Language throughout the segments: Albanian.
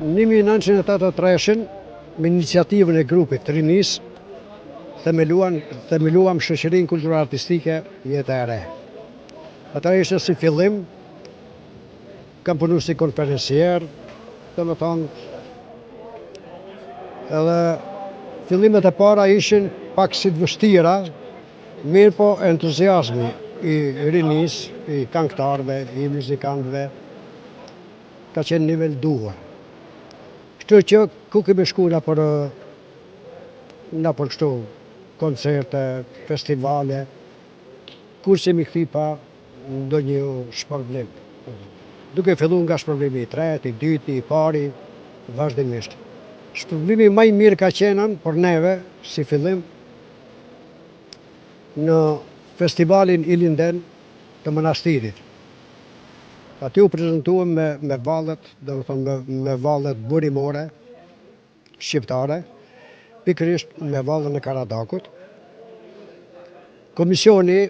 Në 1983 me iniciativën e grupit të rinis, themeluam shoqërinë kultural-artistike Jeta e Re. Ata ishte si fillim, kam punu si konferencier, edhe fillimet e para ishin pak si të vështira, mirë po entuziazmi i rinis, i këngëtarëve, i muzikantëve, ka qenë nivel duhur. Kështu që ku kemi shku na për kështu koncerte, festivale, kur që mi kthi pa ndonjë shpërblim. Duke fillu nga shpërblimi i tretë, i dyti, i pari, vazhdimisht. Shpërblimi më i mirë ka qenë për neve, si fillim, në festivalin Ilinden të Manastirit. Aty u prezentuam me vallet, me vallet burimore, shqiptare, pikërisht me vallën e Karadakut. Komisioni,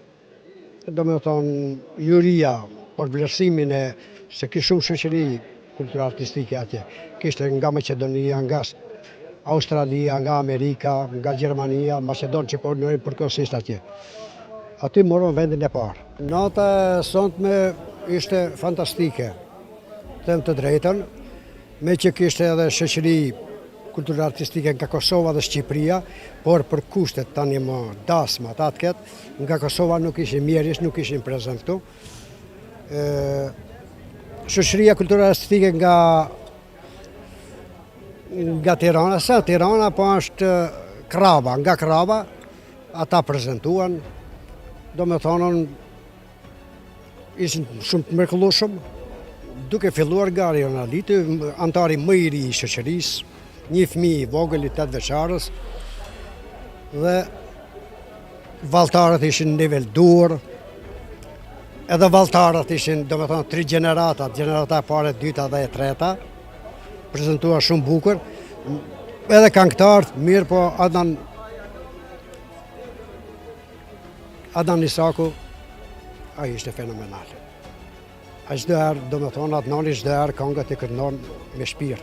juria për vlerësimin e se kishte shumë shoqëri kulturartistike atje. Kishte nga Maqedonia, nga Australia, nga Amerika, nga Gjermania, Maqedonë që punojnë përkohësisht atje. Aty morëm vendin e parë. Nata e sonte ishte fantastike, them të drejtën, me që kishte edhe shoqëri kulturartistike nga Kosova dhe Shqipëria, por për kushtet tani më dasma të atket, nga Kosova nuk ishin mjerisht, nuk ishin prezent këtu. Shoqëria kulturartistike nga Tirana, Tirana po është Krava, nga Krava, ata prezentuan, do me thonën, ishin shumë të mrekullueshëm, duke filluar nga Rionaliti, antari më i ri i shoqërisë, një fëmijë i vogël i 8 vjeçarës, dhe valltarët ishin në nivel duhur, edhe valltarët ishin, do me thonë, 3 gjenerata e pare, e dyta dhe e treta, prezentuar shumë bukur, edhe këngëtarët mirë, po Adnan Isaku, ai ishte fenomenal. Ai çdo herë, do me thonë, Adnani çdo herë këngët e këndon me shpirt.